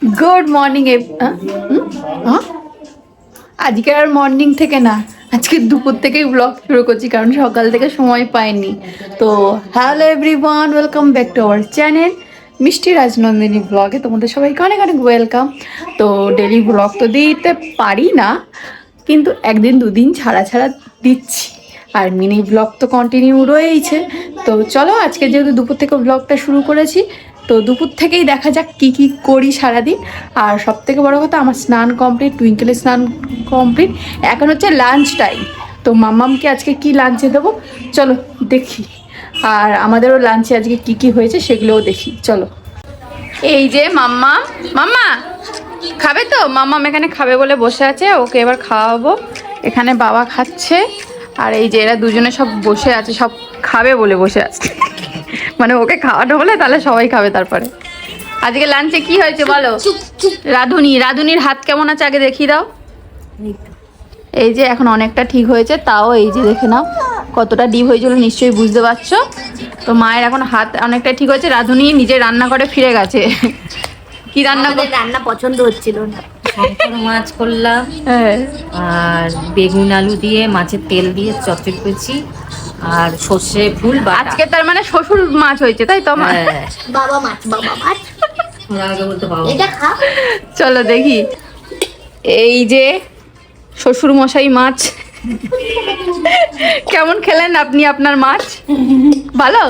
Good morning. আজকে আর morning থেকে না, আজকে দুপুর থেকেই ব্লগ শুরু করছি, কারণ সকাল থেকে সময় পাইনি। তো hello everyone, welcome back to our channel মিষ্টি রাজনন্দিনী ব্লগে। তোমাদের সবাইকে অনেক অনেক ওয়েলকাম। তো ডেলি ব্লগ তো দিতে পারি না, কিন্তু একদিন দুদিন ছাড়া ছাড়া দিচ্ছি। আর মিনি ব্লগ তো কন্টিনিউ রয়েইছে। তো চলো, আজকে যেহেতু দুপুর থেকে ব্লগটা শুরু করেছি, তো দুপুর থেকেই দেখা যাক কি কি করি সারাদিন। আর সব থেকে বড়ো কথা, আমার স্নান কমপ্লিট, টুইঙ্কেলের স্নান কমপ্লিট, এখন হচ্ছে লাঞ্চ টাইম। তো মাম্মামকে আজকে কি লাঞ্চে দেবো চলো দেখি। আর আমাদেরও লাঞ্চে আজকে কি কি হয়েছে সেগুলোও দেখি, চলো। এই যে মাম্মা, মাম্মা খাবে তো? মাম্মাম এখানে খাবে বলে বসে আছে, ওকে এবার খাওয়াবো। এখানে বাবা খাচ্ছে, আর এই যে এরা দুজনে সব বসে আছে, সব খাবে বলে বসে আছে। মানে ওকে খাওয়ানো হলে তাহলে সবাই খাবে। তারপরে আজকে লাঞ্চে কি হয়েছে বলো? রাধুনির হাত কেমন আছে আগে দেখিয়ে দাও। এই যে এখন অনেকটা ঠিক হয়েছে, তাও এই যে দেখে নাও কতটা ডিপ হয়েছিল, নিশ্চয়ই বুঝতে পারছো। তো মায়ের এখন হাত অনেকটা ঠিক হয়েছে। রাধুনি নিজে রান্না করে ফিরে গেছে। কি রান্না পছন্দ হচ্ছিল না। মাছ করলাম, হ্যাঁ, আর বেগুন আলু দিয়ে মাছের তেল দিয়ে চচ্চড়ি করেছি, আর সর্ষে ফুল বাটা। আজকে তার মানে শ্বশুর মাছ হয়েছে, তাই তো? আমার বাবা মাছ এটা খা। চলো দেখি। এই যে শ্বশুর মশাই মাছ। কেমন খেলেন আপনি আপনার মাছ? ভালো?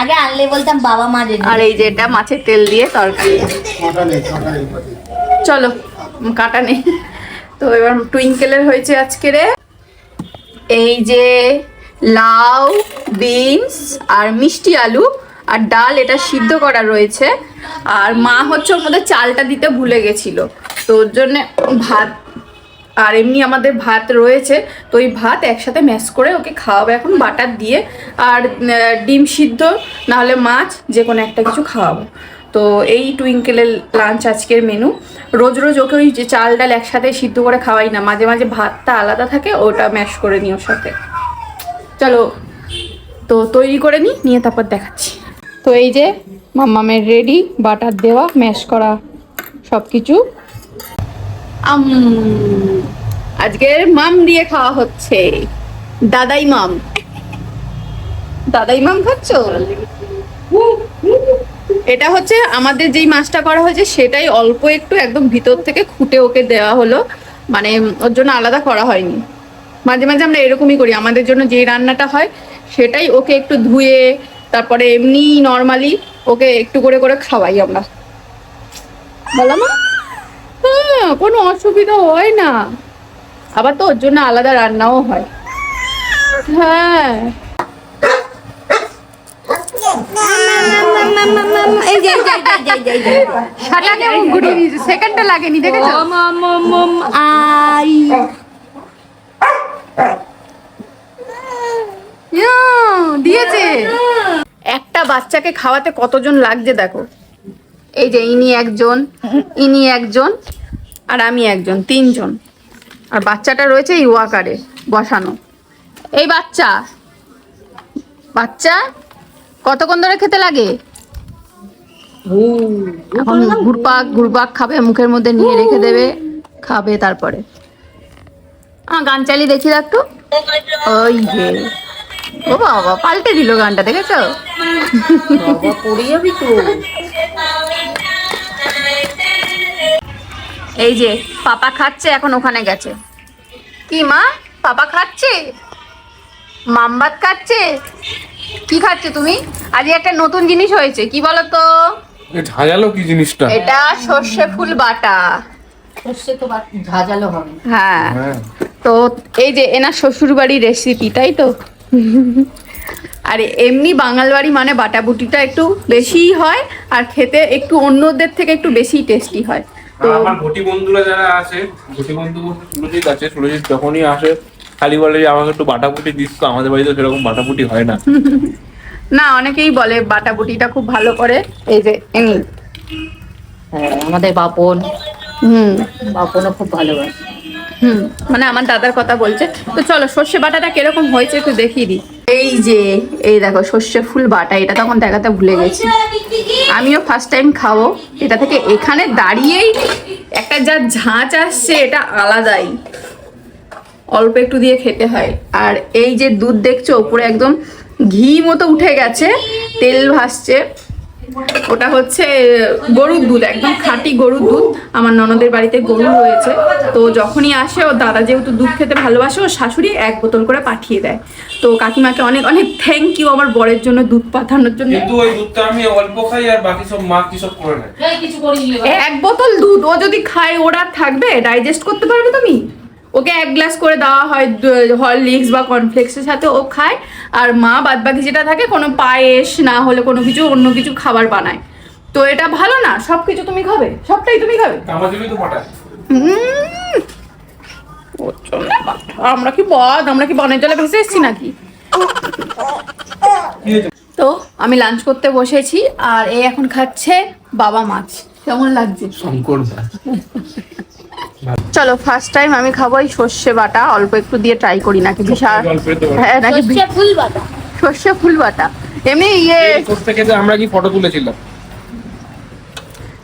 আগে আনলে বলতাম বাবা মাছ। আর এই যে এটা মাছের তেল দিয়ে তরকারি। চলো, কাটা নেই। তো এবার টুইঙ্কেলের হয়েছে আজকে রে, এই যে লাউ, বিনস আর মিষ্টি আলু আর ডাল, এটা সিদ্ধ করা রয়েছে। আর মা হচ্ছে ওর মধ্যে চালটা দিতে ভুলে গেছিল, তো ওর জন্যে ভাত আর এমনি আমাদের ভাত রয়েছে। তো ওই ভাত একসাথে ম্যাশ করে ওকে খাওয়াবে এখন বাটার দিয়ে। আর ডিম সিদ্ধ নাহলে মাছ, যে কোনো একটা কিছু খাওয়াবো। তো এই টুইঙ্কেলের লাঞ্চ আজকের মেনু। রোজ রোজ ওকে ওই যে চাল ডাল একসাথে সিদ্ধ করে খাওয়াই না, মাঝে মাঝে ভাতটা আলাদা থাকে, ওটা ম্যাশ করে নিই ওর সাথে। চলো তো তৈরি করে নিয়ে তারপর দেখাচ্ছি। তো এই যে মাম্মামের রেডি, বাটার দেওয়া, ম্যাশ করা সব কিছু। আজকের মাম দিয়ে খাওয়া হচ্ছে, দাদাই মাম। দাদাই মাম খাচ্ছ? এটা হচ্ছে আমাদের যেই মাছটা করা হয়েছে সেটাই অল্প একটু একদম ভিতর থেকে খুঁটে ওকে দেওয়া হলো, মানে ওর জন্য আলাদা করা হয়নি। মাঝে মাঝে আমরা এরকমই করি, আমাদের জন্য যেই রান্নাটা হয় সেটাই ওকে একটু ধুয়ে তারপরে এমনি নর্মালি ওকে একটু করে করে খাওয়াই আমরা। বলো মা? হ্যাঁ, কোনো অসুবিধা হয় না। আবার তো ওর জন্য আলাদা রান্নাও হয়। হ্যাঁ, সেকেন্ডটা লাগেনি, দেখেছো? দিয়েছে। একটা বাচ্চাকে খাওয়াতে কতজন লাগছে দেখো। এই যে ইনি একজন আর আমি একজন, তিনজন। আর বাচ্চাটা রয়েছে এই ওয়াকারে বসানো। এই বাচ্চা কতক্ষণ ধরে খেতে লাগে? এখন ঘুরপাক খাবে, মুখের মধ্যে নিয়ে রেখে দেবে, খাবে। তারপরে গান চালিয়ে দেখি একটু। ওই যে, ও বাবা, পাল্টে দিল গানটা, দেখেছো? এই যে পাপা খাচ্ছে, এখন ওখানে গেছে। কি মা, পাপা খাচ্ছে? মামবাত খাচ্ছে? কি খাচ্ছে তুমি? আজ একটা নতুন জিনিস হয়েছে, কি বলো তো? ঝাঁঝালো কি জিনিসটা? এটা সর্ষে ফুল বাটা। সর্ষে তো ঝাঁঝালো হবে। হ্যাঁ, তো এই যে এনার শ্বশুর বাড়ির রেসিপি, তাই তো? আর এমনি বাঙাল বাড়ি মানে বাটাবুটিটা একটু বেশিই হয়, আর খেতে একটু অন্যদের থেকে একটু বেশি টেস্টি হয়। তো আমার ঘটি বন্ধুরা যারা আছে, ঘটি বন্ধু সুরজিৎ আছে, সুরজিৎ যখনই আসে খালি বলে যে আমাকে একটু বাটাপুটি দিস, তো আমাদের বাড়িতে সেরকম বাটাপুটি হয় না। না, অনেকেই বলে বাটাবুটিটা খুব ভালো করে। এই যে এমনি আমাদের বাপনও খুব ভালোবাসে। মানে আমার দাদার কথা বলছে। তো চলো সর্ষে বাটাটা কিরকম হয়েছে একটু দেখিয়ে দিই। এই যে এই দেখো সর্ষে ফুল বাটা, এটা তখন দেখাতে ভুলে গেছি। আমিও ফার্স্ট টাইম খাবো এটা থেকে। এখানে দাঁড়িয়েই একটা যা ঝাঁচ আসছে এটা আলাদাই, অল্প একটু দিয়ে খেতে হয়। আর এই যে দুধ দেখছো উপরে একদম ঘি মতো উঠে গেছে, তেল ভাসছে, ওটা হচ্ছে গরুর দুধ, একদম খাঁটি গরুর দুধ। আমার ননদের বাড়িতে গরু রয়েছে, তো যখনই আসে ও দাদা যেহেতু দুধ খেতে ভালোবাসে, ও শাশুড়ি 1 বোতল করে পাঠিয়ে দেয়। তো কাকিমাকে অনেক অনেক থ্যাংক ইউ আমার বরের জন্য দুধ পাঠানোর জন্য। কিন্তু ওই দুধটা আমি অল্প খাই আর বাকি সব মা কি সব করে নেয়। 1 বোতল দুধ ও যদি খায় ওরা থাকবে, ডাইজেস্ট করতে পারবে তুমি? ওকে 1 গ্লাস করে দেওয়া হয় হরলিক্স বা কর্নফ্লেক্সের সাথে, ও খায়। আর মা বাদ বাকি যেটা থাকে কোনো পায়েস না হলে কোনো কিছু অন্য কিছু খাবার বানায়। তো এটা ভালো না? সবকিছু তুমি খাবে, সবটাই তুমি খাবে। আমার জন্যই তো পাঠায়। আমরা কি বনের জলে ভেসে এসেছি নাকি? তো আমি লাঞ্চ করতে বসেছি, আর এই এখন খাচ্ছে বাবা মাছ। কেমন লাগছে? শঙ্কর মাছ। চলো ফার্স্ট টাইম আমি খাবো এই সর্ষে বাটা, অল্প একটু দিয়ে ট্রাই করি নাকি বিশাল। হ্যাঁ নাকি সর্ষে ফুল বাটা এমনি ইয়ে। সর্ষে খেতে আমরা কি ফটো তুলেছিলাম।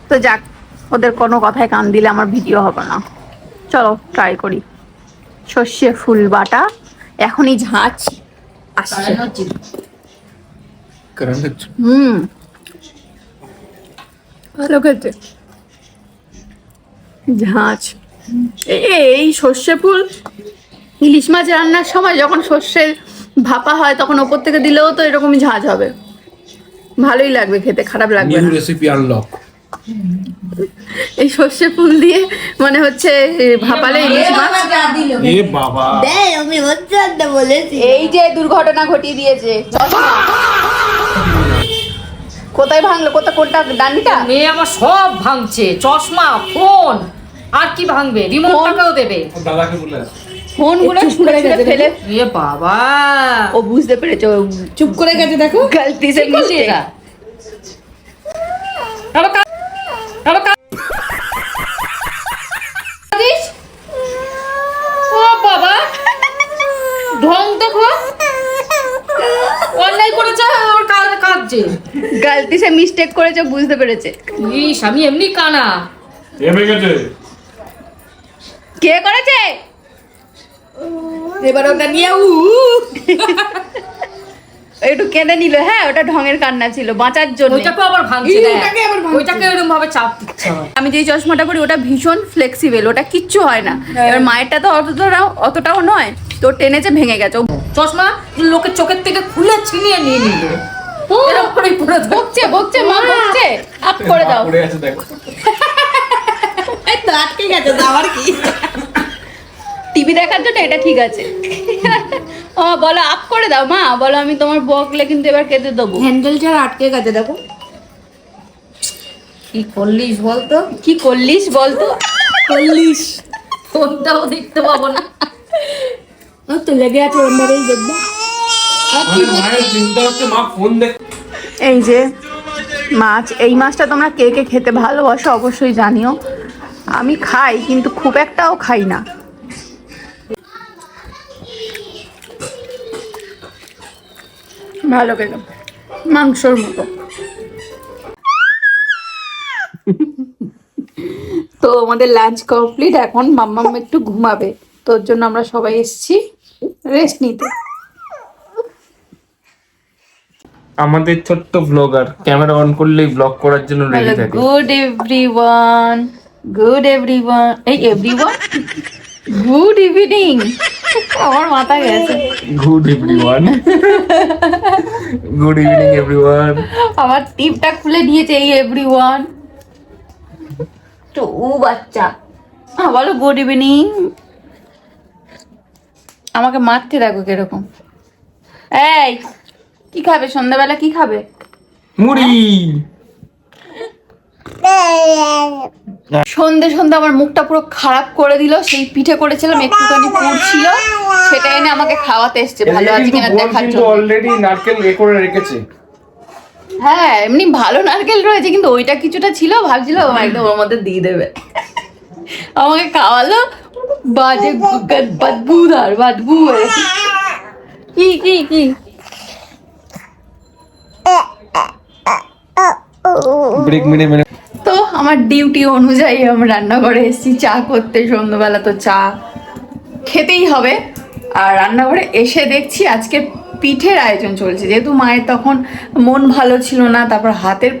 তো যাক, ওদের কোনো কথায় কান দিলে আমার ভিডিও হবে না। চলো ট্রাই করি সর্ষে ফুল বাটা। এখনই ঝাঁচ আসছে। ভালো খেতে ঝাঁচ। এই সর্ষে ফুল ইলিশ মাছ রান্নার সময় যখন সর্ষে ভাপা হয় তখন ওপর থেকে দিলেও তো এরকমই ঝাঁঝ হবে, ভালোই লাগবে খেতে, খারাপ লাগবে না। Recipe unlock. এই সর্ষে ফুল দিয়ে মানে হচ্ছে ভাপালে ইলিশ মাছ। এ বাবা, আমি হচ্ছে বলেছি। এই যে দুর্ঘটনা ঘটিয়ে দিয়েছে। কোথায় ভাঙলো? কোনটা ডান্ডিটা? মেয়ে আমার সব ভাঙছে, চশমা, ফোন, আর কি ভাঙবে? রিমোটটাকেও দেবে। দাদাকে বলে ফোন গুলো ছুঁড়ে ছুঁড়ে ফেলে। এ বাবা, ও বুঝতে পেরেছে, ও চুপ করে গেছে দেখো। গলতি সে মিস্টেক। ও বাবা, ঢং দেখো, অন্যায় করেছে, ওর কাঁদছে। গলতি সে মিস্টেক করেছে, বুঝতে পেরেছে। ইস, আমি এমনি কানা। এমে গেছে। কে করেছে? এবার ওটা নিয়ে একটু কেঁদে নিল। হ্যাঁ ওটা ঢঙের কান্না ছিল, বাঁচার জন্য। ওইটাকে আবার ভাঙছে, ওইটাকে আবার ভাঙছে। ওইটাকে এরকম ভাবে চাপ দিচ্ছে আমার। আমি যেই চশমাটা পরি ওটা ভীষণ ফ্লেক্সিবল, ওটা কিচ্ছু হয় না। এবার মায়েরটা তো অতটাও নয়, তো টেনেছে ভেঙে গেছে। ও চশমা লোকের চোখের থেকে খুলে ছিনিয়ে নিয়ে নিল। এরকম করেই পুরো বকছে মা, বকছে। আপ করে দাও। পড়ে আছে দেখো। এই তো আটকে গেছে, আবার কি? টিভি দেখার জন্য এটা ঠিক আছে। ও বলো আপ করে দাও মা, বলো আমি তোমার বকলে কিন্তু এবার কেটে দেবো। হ্যান্ডেল ছাড়া আটকে গেছে দেখো। কি করলিস বলতো? কি করলিস বলতো? চল্লিশ ফোনটাও দেখতে পাবো না। তো লেগে আছে ওর মধ্যেই দেখবো। আমাদের মায়ের চিন্তা হচ্ছে মা ফোন দেখ। এই যে মাছ, এই মাছটা তোমরা কে কে খেতে ভালোবাসো অবশ্যই জানিও। আমি খাই কিন্তু খুব একটাও খাই না। ভালো খেলাম, মাংসর মতো। তো আমাদের লাঞ্চ কমপ্লিট, এখন মাম্মাম একটু ঘুমাবে, তোর জন্য আমরা সবাই এসেছি রেস্ট নিতে। আমাদের ছোট্ট ব্লগার ক্যামেরা অন করলেই ব্লগ করার জন্য রেডি থাকে। গুড এভরিওয়ান, গুড এভরিওয়ান, এই এভরিওয়ান, গুড ইভিনিং। আমার মাথা গেছে। Good everyone, good evening everyone. আমার টিপটা খুলে দিয়েছে এই এভরিওয়ান। তো ও বাচ্চা বলো গুড ইভিনিং। আমাকে মারতে দেখো কিরকম। এই কি খাবে সন্ধ্যাবেলা? কি খাবে? মুড়ি। সন্ধে সন্ধে আমার মুখটা পুরো খারাপ করে দিল। সেই পিঠে করেছিলাম, একটুখানি পুড়ছিল, সেটা এনে আমাকে খাওয়াতে এসছে ভালো আছে কিনা দেখার জন্য। অলরেডি নারকেল করে রেখেছে। হ্যাঁ এমনি ভালো নারকেল রয়েছে, কিন্তু ওইটা কিছুটা ছিল, ভাবছিল একদম ওর মধ্যে দিয়ে দেবে। আমাকে খাওয়ালো, বাজে বদবুদার বদবু। কি কি কি ব্রেক মেরে মেরে তো আমার ডিউটি অনুযায়ী আমি রান্নাঘরে এসেছি চা করতে। সন্ধ্যাবেলা তো চা খেতেই হবে। আর রান্নাঘরে এসে দেখছি আজকে পিঠের আয়োজন চলছে, যেহেতু মায়ের তখন মন ভালো ছিল না, তারপর হাতের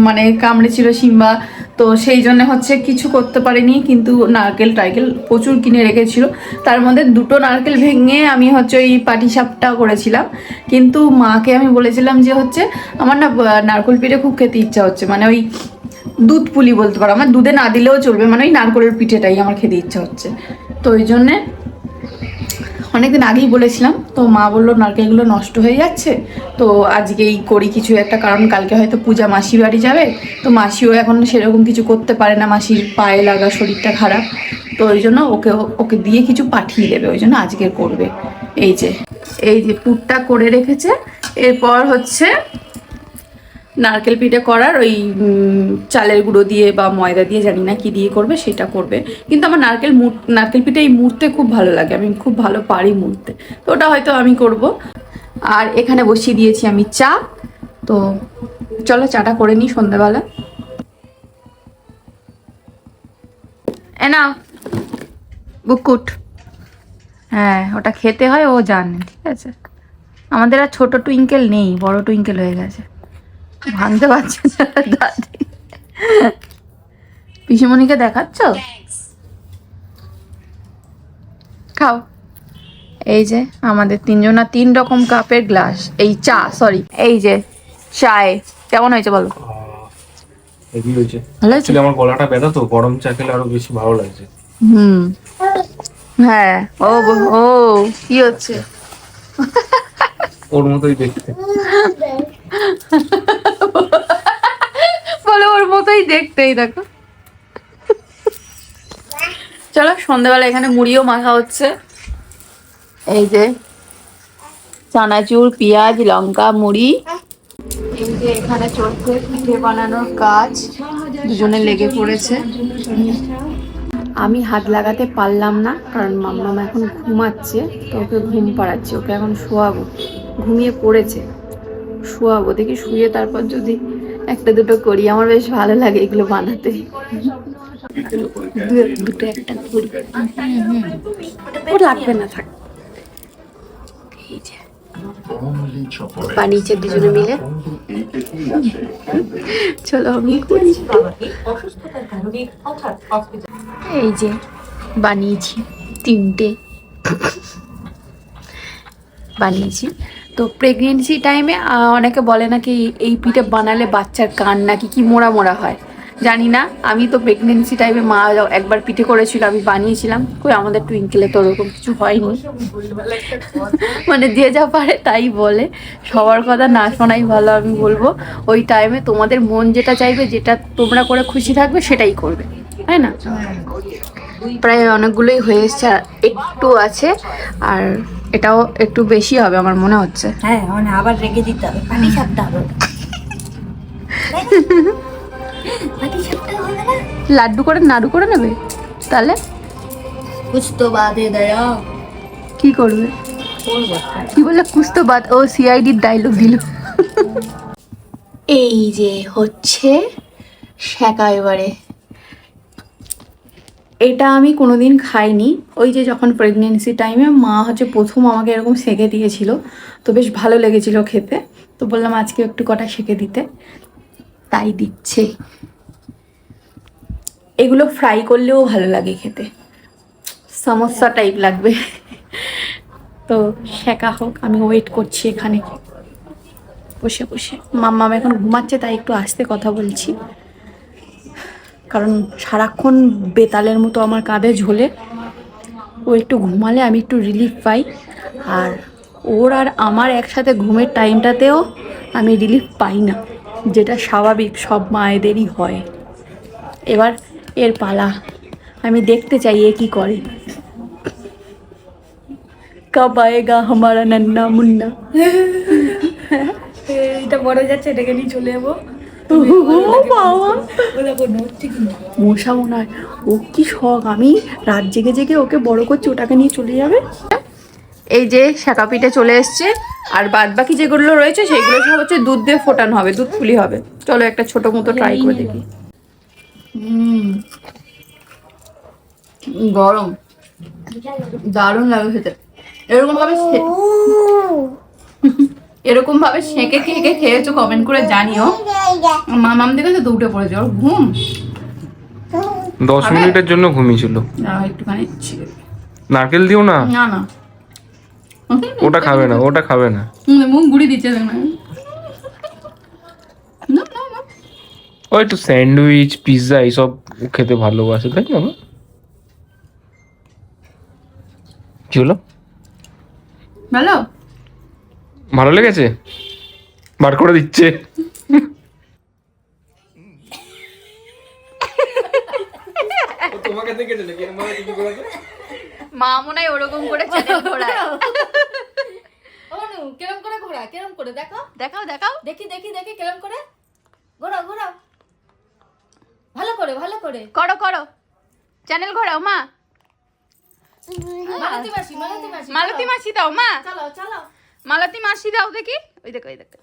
মানে কামড়েছিল সিম্বা, তো সেই জন্য হচ্ছে কিছু করতে পারিনি। কিন্তু নারকেল টারকেল প্রচুর কিনে রেখেছিল, তার মধ্যে 2টো নারকেল ভেঙে আমি হচ্ছে ওই পাটিসাপটা করেছিলাম। কিন্তু মাকে আমি বলেছিলাম যে হচ্ছে আমার না নারকেল পিঠে খুব খেতে ইচ্ছা হচ্ছে, মানে ওই দুধ পুলি বলতে পারো, আমার দুধে না দিলেও চলবে, মানে ওই নারকেলের পিঠেটাই আমার খেতে ইচ্ছা হচ্ছে। তো ওই জন্যে অনেকদিন আগেই বলেছিলাম, তো মা বললো নারকেলগুলো নষ্ট হয়ে যাচ্ছে, তো আজকেই করি কিছু একটা, কারণ কালকে হয়তো পূজা মাসি বাড়ি যাবে, তো মাসিও এখন সেরকম কিছু করতে পারে না, মাসির পায়ে লাগা, শরীরটা খারাপ, তো ওই জন্য ওকে দিয়ে কিছু পাঠিয়ে দেবে, ওই জন্য আজকের করবে। এই যে পুরটা করে রেখেছে, এরপর হচ্ছে নারকেল পিঠে করার ওই চালের গুঁড়ো দিয়ে বা ময়দা দিয়ে, জানি না কি দিয়ে করবে, সেটা করবে। কিন্তু আমার নারকেল পিঠে এই মুড়তে খুব ভালো লাগে, আমি খুব ভালো পারি মুড়তে, তো ওটা হয়তো আমি করব। আর এখানে বসিয়ে দিয়েছি আমি চা, তো চলো চাটা করে নিই সন্ধ্যাবেলা। না বুকুট, হ্যাঁ ওটা খেতে হয়, ও জানে, ঠিক আছে। আমাদের আর ছোট টুইঙ্কেল নেই, বড় টুইঙ্কেল হয়ে গেছে, ভাঙতে পারছে না দাদি। পিসিমণিকে দেখাচ্ছ? খাও। এই যে আমাদের 3 রকম কাপের গ্লাস, এই চা, সরি এই যে চায়। কেমন হয়েছে বলো? হেভি হয়েছে। ভালো হয়েছে? আমার গলাটা ব্যথা, তো গরম চা খেলে আরো বেশি ভালো লাগছে। হ্যাঁ। ও কি হচ্ছে? ওর মতোই দেখতে। বলে ওর মতোই দেখতেই, দেখো। চলো সন্ধ্যাবেলা এখানে মুড়িও মাখা হচ্ছে, এই যে চানাচুর, পেঁয়াজ, লঙ্কা, মুড়ি। এই যে এখানে চলছে পিঠে বানানোর কাজ, দুজনে লেগে পড়েছে। আমি হাত লাগাতে পারলাম না, কারণ মাম্মাম এখন ঘুমাচ্ছে, তো ওকে ঘুম পাড়াচ্ছি, ওকে এখন শোয়াবো, ঘুমিয়ে পড়েছে, শোয়াবো, দেখি শুয়ে তারপর যদি 1-2 করি, আমার বেশ ভালো লাগে এগুলো বানাতে। দুটো একটা করি, ওর লাগবে না, থাক। এই যে বানিয়েছে দুজনে মিলে, চলো আমি করি। এই যে বানিয়েছি 3টে বানিয়েছি। তো প্রেগনেন্সি টাইমে অনেকে বলে নাকি এই পিঠে বানালে বাচ্চার কান নাকি কি মোড়া মোড়া হয়, জানি না। আমি তো প্রেগনেন্সি টাইমে মা একবার পিঠে করেছিল, আমি বানিয়েছিলাম, কই আমাদের টুইঙ্কেলে তো ওরকম কিছু হয়নি। মানে যে যা পারে তাই বলে, সবার কথা না শোনাই ভালো। আমি বলবো ওই টাইমে তোমাদের মন যেটা চাইবে, যেটা তোমরা করে খুশি থাকবে সেটাই করবে, তাই না? প্রায় অনেকগুলোই হয়ে এসছে, আর একটু আছে, আর এটাও একটু বেশি হবে আমার মনে হচ্ছে। হ্যাঁ, মানে আবার রেখে দিতে হবে, পানি ছাড়তে হবে। লাড্ডু করে নাড়ু করে নেবে তাহলে? কুছ তো বাদে দয়া। কি করবে? কি বললে? কুছ তো বাদ, ও সিআইডির ডায়লগ দিল। এই যে হচ্ছে শেখা এবারে। এটা আমি কোনোদিন খাইনি, ওই যে যখন প্রেগনেন্সি টাইমে মা হচ্ছে প্রথম আমাকে এরকম সেঁকে দিয়েছিল, তো বেশ ভালো লেগেছিল খেতে, তো বললাম আজকে একটু কটা সেঁকে দিতে, তাই দিচ্ছে। এগুলো ফ্রাই করলেও ভালো লাগে খেতে, সমোসা টাইপ লাগবে। তো শেখা হোক, আমি ওয়েট করছি এখানে বসে বসে। মাম্মাম এখন ঘুমাচ্ছে, তাই একটু আস্তে কথা বলছি, কারণ সারাক্ষণ বেতালের মতো আমার কাঁধে ঝোলে, ও একটু ঘুমালে আমি একটু রিলিফ পাই। আর ওর আর আমার একসাথে ঘুমের টাইমটাতেও আমি রিলিফ পাই না, যেটা স্বাভাবিক সব মায়েদেরই হয়। এবার এর পালা, আমি দেখতে চাই এ কি করে। কব আয়েগা হামারা নন্না মুন্না। এটা বড় যাচ্ছে, এটাকে নিয়ে চলে যাবো। মশা মনে হয়, ও কি শখ, আমি রাত জেগে জেগে ওকে বড় করছি, ওটাকে নিয়ে চলে যাবে। এই যে শাঁকা পিঠে চলে এসছে, আর বাদ বাকি যেগুলো রয়েছে সেইগুলো সব হচ্ছে দুধ দিয়ে ফোটানো হবে, দুধ পুলি হবে। চলো একটা ছোট মতো ট্রাই করে দেখি। গরম, দারুণ লাগে খেতে। এরকম ভাবে সেঁকে খেয়ে খেয়েছো, কমেন্ট করে জানিও। মামাম দেখে তো উঠে পড়েছে, ওর ঘুম 10 মিনিটের জন্য ঘুমিয়েছিল। একটুখানি নারকেল দিও না, না না ওটা খাবে না, ওটা খাবে না। মুখ গুড়ি দিচ্ছে না। ও একটু স্যান্ডউইচ পিৎজা এইসব খেতে ভালোবাসে, তাই না? কি হলো? ভালো ভালো লেগেছে? বার করে দিচ্ছে। তোমাকে দেখে মা মনে হয় ওরকম করে চ্যানেল ঘোরায়। অনু কেরম করে ঘোরা, কেরম করে দেখো, দেখাও দেখাও। দেখি দেখি দেখি কেরম করে ঘোরাও ঘোরাও, ভালো করে ভালো করে। করো করো, চ্যানেল ঘোরাও মা। মালতী মাসি, মালতী মাসি, মালতী মাসি দাও মা, চলো চলো মালতী মাসি দাও দেখি। ওই দেখো ওই দেখো।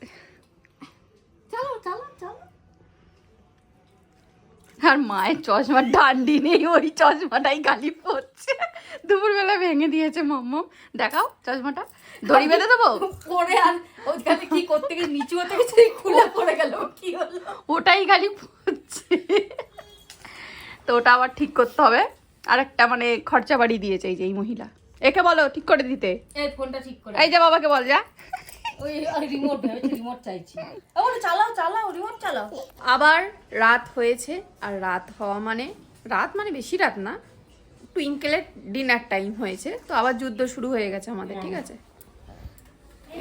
চলো চলো চলো। আর মায়ের চশমার ডান্ডি নেই, ওই চশমাটাই গালি পড়ছে। দুপুরবেলা ভেঙে দিয়েছে মাম্মাম। দেখাও চশমাটা, দড়ি বেঁধে দেবো। পরে আর ওখানে কি করতে গিয়ে নিচু হতে গেছে, খুলে পড়ে গেল, কি হলো? ওটাই গালি পড়ছে। তো ওটা আবার ঠিক করতে হবে। আর একটা মানে খরচা বাড়ি দিয়েছে এই যে এই মহিলা। একে বলো ঠিক করে দিতে। এই ফোনটা ঠিক করে, এই যে বাবাকে বল যা। ওই রিমোট ভেবেছি, রিমোট চাইছি। ওরে চালাও চালাও, রিমোট চালাও। আবার রাত হয়েছে, আর রাত হওয়া মানে রাত মানে বেশি রাত না, টুইঙ্কেলের ডিনার টাইম হয়েছে। তো আবার যুদ্ধ শুরু হয়ে গেছে আমাদের, ঠিক আছে?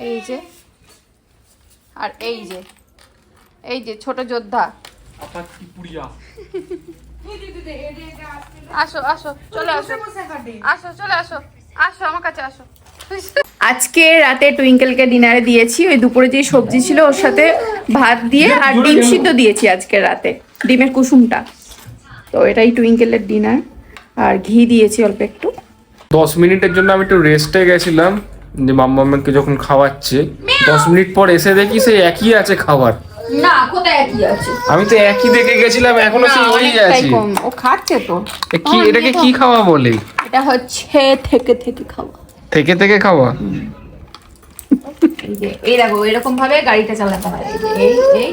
এই যে, আর এই যে ছোট যোদ্ধা। আসো আসো, চলে আসো, আসো চলে আসো, আসো আমার কাছে আসো। আজকে রাতে টুইঙ্কেলকে ডিনারে দিয়েছি ওই দুপুরে যে সবজি ছিল ওর সাথে ভাত দিয়ে, আর ডিম সিদ্ধ দিয়েছি আজকে রাতে, ডিমের কুসুমটা। তো এটাই টুইঙ্কেলের ডিনার। আর ঘি দিয়েছি অল্প একটু। 10 মিনিটের জন্য আমি একটু রেস্টে গেছিলাম, যে মাম্মাকে যখন খাওয়াচ্ছে 10 মিনিট পর এসে দেখি সেই একই আছে খাবার। না কোথায় একই আছে, আমি তো একই দেখে গেছিলাম, এখনো সেই ওই আছে। ও খাচ্ছে তো। কি এটাকে কি খাওয়া বলে? এটা হচ্ছে থেকে থেকে খাওয়া। থেকে থেকে খাওয়া। এই যে এই দেখো এরকম ভাবে গাড়িটা চালাতে হয়। এই যে এই